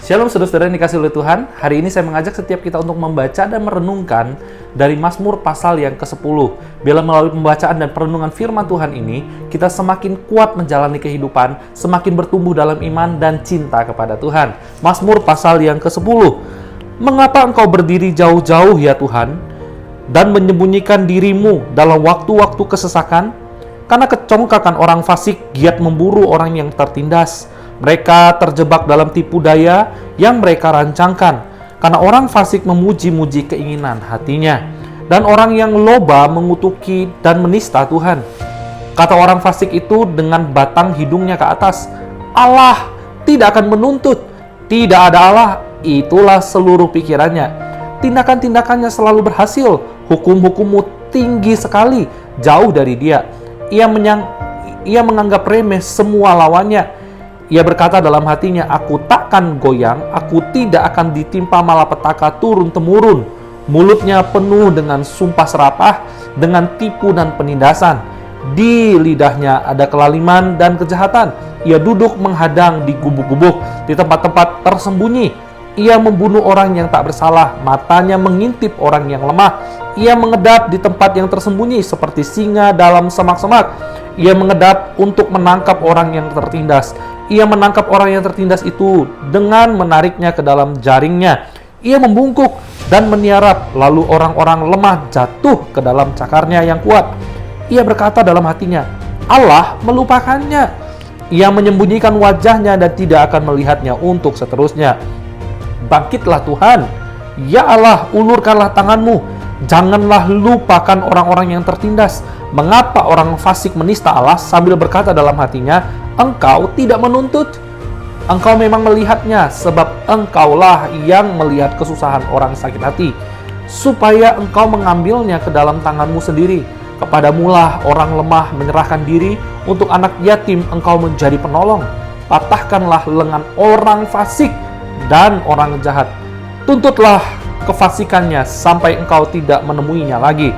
Shalom saudara-saudara yang dikasih oleh Tuhan. Hari ini saya mengajak setiap kita untuk membaca dan merenungkan dari Mazmur pasal yang ke-10. Bila melalui pembacaan dan perenungan firman Tuhan ini, kita semakin kuat menjalani kehidupan, semakin bertumbuh dalam iman dan cinta kepada Tuhan. Mazmur pasal yang ke-10. Mengapa engkau berdiri jauh-jauh ya Tuhan, dan menyembunyikan dirimu dalam waktu-waktu kesesakan? Karena kecongkakan orang fasik giat memburu orang yang tertindas. Mereka terjebak dalam tipu daya yang mereka rancangkan, karena orang fasik memuji-muji keinginan hatinya, dan orang yang loba mengutuki dan menista Tuhan. Kata orang fasik itu dengan batang hidungnya ke atas, Allah tidak akan menuntut, tidak ada Allah, itulah seluruh pikirannya. Tindakan-tindakannya selalu berhasil, hukum-hukummu tinggi sekali, jauh dari dia. Ia menganggap remeh semua lawannya. Ia berkata dalam hatinya, aku takkan goyang, aku tidak akan ditimpa malapetaka turun-temurun. Mulutnya penuh dengan sumpah serapah, dengan tipu dan penindasan. Di lidahnya ada kelaliman dan kejahatan. Ia duduk menghadang di gubuk-gubuk, di tempat-tempat tersembunyi. Ia membunuh orang yang tak bersalah, matanya mengintip orang yang lemah. Ia mengedap di tempat yang tersembunyi seperti singa dalam semak-semak. Ia mengedap untuk menangkap orang yang tertindas. Ia menangkap orang yang tertindas itu dengan menariknya ke dalam jaringnya. Ia membungkuk dan meniarap, lalu orang-orang lemah jatuh ke dalam cakarnya yang kuat. Ia berkata dalam hatinya, Allah melupakannya. Ia menyembunyikan wajahnya dan tidak akan melihatnya untuk seterusnya. Bangkitlah Tuhan, ya Allah, ulurkanlah tanganmu. Janganlah lupakan orang-orang yang tertindas. Mengapa orang fasik menista Allah sambil berkata dalam hatinya, engkau tidak menuntut? Engkau memang melihatnya, sebab engkaulah yang melihat kesusahan orang sakit hati, supaya engkau mengambilnya ke dalam tanganmu sendiri. Kepadamulah orang lemah menyerahkan diri, untuk anak yatim engkau menjadi penolong. Patahkanlah lengan orang fasik dan orang jahat. Tuntutlah kefasikannya sampai engkau tidak menemuinya lagi.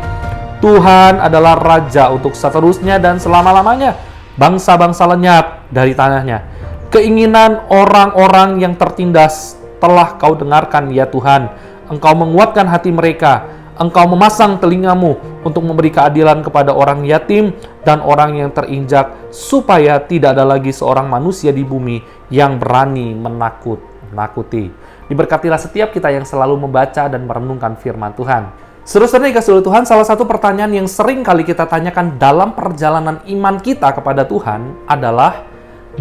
Tuhan adalah Raja untuk seterusnya dan selama-lamanya. Bangsa-bangsa lenyap dari tanahnya. Keinginan orang-orang yang tertindas telah kau dengarkan ya Tuhan. Engkau menguatkan hati mereka. Engkau memasang telingamu untuk memberi keadilan kepada orang yatim dan orang yang terinjak, supaya tidak ada lagi seorang manusia di bumi yang berani menakut-nakuti. Diberkatilah setiap kita yang selalu membaca dan merenungkan firman Tuhan. Saudara-saudara yang dikasihi oleh Tuhan, salah satu pertanyaan yang sering kali kita tanyakan dalam perjalanan iman kita kepada Tuhan adalah,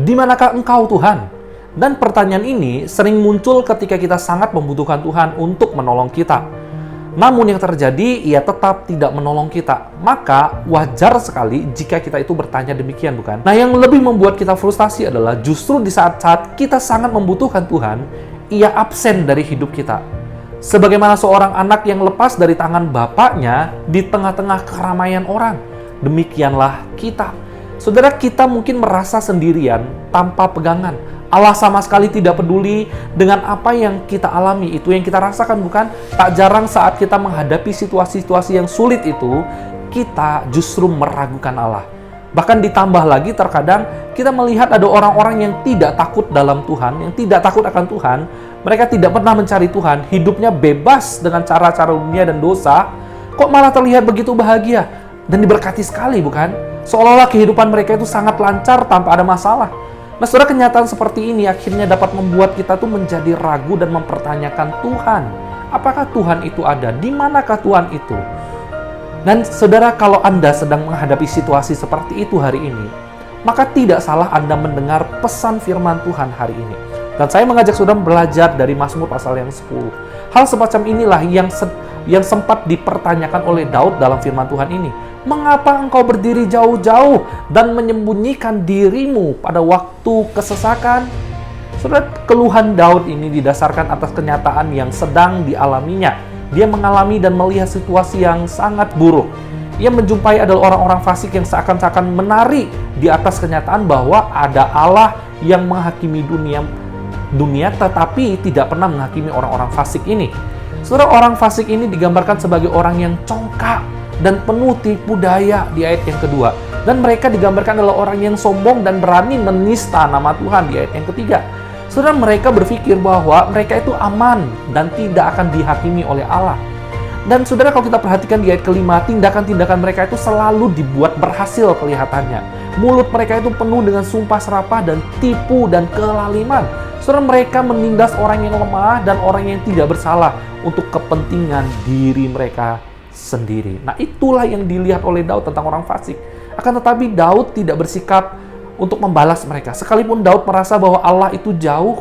di manakah Engkau Tuhan? Dan pertanyaan ini sering muncul ketika kita sangat membutuhkan Tuhan untuk menolong kita. Namun yang terjadi, Ia tetap tidak menolong kita. Maka wajar sekali jika kita itu bertanya demikian, bukan? Nah, yang lebih membuat kita frustasi adalah justru di saat-saat kita sangat membutuhkan Tuhan, Ia absen dari hidup kita. Sebagaimana seorang anak yang lepas dari tangan bapaknya di tengah-tengah keramaian orang. Demikianlah kita. Saudara, kita mungkin merasa sendirian tanpa pegangan. Allah sama sekali tidak peduli dengan apa yang kita alami, itu yang kita rasakan, bukan? Tak jarang saat kita menghadapi situasi-situasi yang sulit itu, kita justru meragukan Allah. Bahkan ditambah lagi terkadang kita melihat ada orang-orang yang tidak takut dalam Tuhan, yang tidak takut akan Tuhan. Mereka tidak pernah mencari Tuhan, hidupnya bebas dengan cara-cara dunia dan dosa, kok malah terlihat begitu bahagia dan diberkati sekali, bukan? Seolah-olah kehidupan mereka itu sangat lancar tanpa ada masalah. Nah, saudara, kenyataan seperti ini akhirnya dapat membuat kita tuh menjadi ragu dan mempertanyakan Tuhan. Apakah Tuhan itu ada? Di manakah Tuhan itu? Dan saudara, kalau Anda sedang menghadapi situasi seperti itu hari ini, maka tidak salah Anda mendengar pesan firman Tuhan hari ini. Dan saya mengajak saudara belajar dari Mazmur pasal yang 10. Hal semacam inilah yang sempat dipertanyakan oleh Daud dalam firman Tuhan ini. Mengapa engkau berdiri jauh-jauh dan menyembunyikan dirimu pada waktu kesesakan? Saudara, keluhan Daud ini didasarkan atas kenyataan yang sedang dialaminya. Dia mengalami dan melihat situasi yang sangat buruk. Ia menjumpai adalah orang-orang fasik yang seakan-akan menari di atas kenyataan bahwa ada Allah yang menghakimi dunia tetapi tidak pernah menghakimi orang-orang fasik ini. Saudara, orang fasik ini digambarkan sebagai orang yang congkak dan penuh tipu daya di ayat yang kedua. Dan mereka digambarkan adalah orang yang sombong dan berani menista nama Tuhan di ayat yang ketiga. Saudara, mereka berpikir bahwa mereka itu aman dan tidak akan dihakimi oleh Allah. Dan saudara, kalau kita perhatikan di ayat kelima, tindakan-tindakan mereka itu selalu dibuat berhasil kelihatannya. Mulut mereka itu penuh dengan sumpah serapah dan tipu dan kelaliman. Saudara, mereka menindas orang yang lemah dan orang yang tidak bersalah untuk kepentingan diri mereka sendiri. Nah, itulah yang dilihat oleh Daud tentang orang fasik. Akan tetapi Daud tidak bersikap untuk membalas mereka. Sekalipun Daud merasa bahwa Allah itu jauh,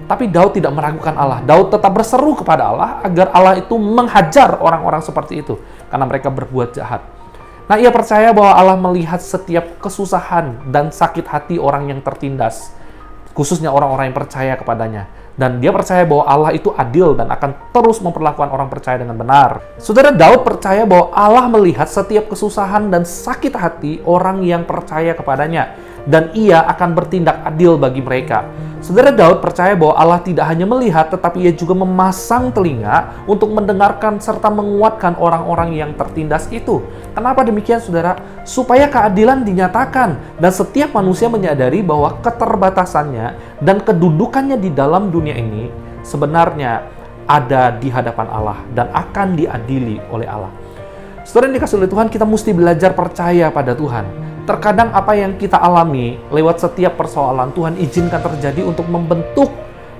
tapi Daud tidak meragukan Allah. Daud tetap berseru kepada Allah agar Allah itu menghajar orang-orang seperti itu karena mereka berbuat jahat. Nah, ia percaya bahwa Allah melihat setiap kesusahan dan sakit hati orang yang tertindas, khususnya orang-orang yang percaya kepadanya. Dan dia percaya bahwa Allah itu adil dan akan terus memperlakukan orang percaya dengan benar. Saudara, Daud percaya bahwa Allah melihat setiap kesusahan dan sakit hati orang yang percaya kepadanya, dan ia akan bertindak adil bagi mereka. Saudara, Daud percaya bahwa Allah tidak hanya melihat, tetapi ia juga memasang telinga untuk mendengarkan serta menguatkan orang-orang yang tertindas itu. Kenapa demikian, saudara? Supaya keadilan dinyatakan, dan setiap manusia menyadari bahwa keterbatasannya dan kedudukannya di dalam dunia ini sebenarnya ada di hadapan Allah dan akan diadili oleh Allah. Saudara yang dikasihi oleh Tuhan, kita mesti belajar percaya pada Tuhan. Terkadang apa yang kita alami lewat setiap persoalan Tuhan izinkan terjadi untuk membentuk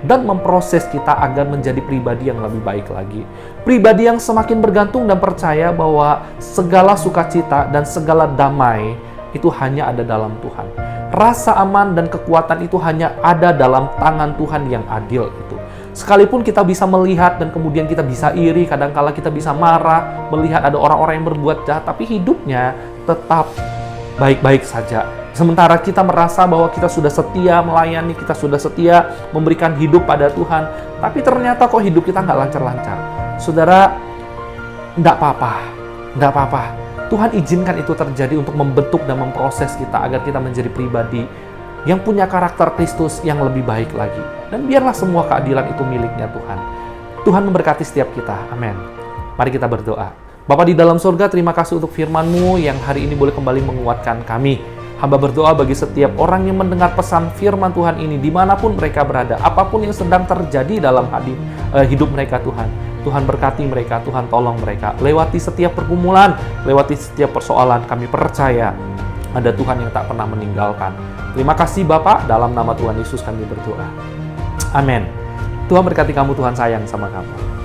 dan memproses kita agar menjadi pribadi yang lebih baik lagi. Pribadi yang semakin bergantung dan percaya bahwa segala sukacita dan segala damai itu hanya ada dalam Tuhan. Rasa aman dan kekuatan itu hanya ada dalam tangan Tuhan yang adil itu. Sekalipun kita bisa melihat dan kemudian kita bisa iri, kadangkala kita bisa marah, melihat ada orang-orang yang berbuat jahat, tapi hidupnya tetap baik-baik saja. Sementara kita merasa bahwa kita sudah setia melayani, kita sudah setia memberikan hidup pada Tuhan, tapi ternyata kok hidup kita nggak lancar-lancar. Saudara, nggak apa-apa. Tuhan izinkan itu terjadi untuk membentuk dan memproses kita agar kita menjadi pribadi yang punya karakter Kristus yang lebih baik lagi. Dan biarlah semua keadilan itu miliknya Tuhan. Tuhan memberkati setiap kita. Amin. Mari kita berdoa. Bapa di dalam surga, terima kasih untuk firman-Mu yang hari ini boleh kembali menguatkan kami. Hamba berdoa bagi setiap orang yang mendengar pesan firman Tuhan ini, dimanapun mereka berada, apapun yang sedang terjadi dalam hidup mereka Tuhan. Tuhan berkati mereka, Tuhan tolong mereka. Lewati setiap pergumulan, lewati setiap persoalan, kami percaya ada Tuhan yang tak pernah meninggalkan. Terima kasih Bapa, dalam nama Tuhan Yesus kami berdoa. Amin. Tuhan berkati kamu, Tuhan sayang sama kamu.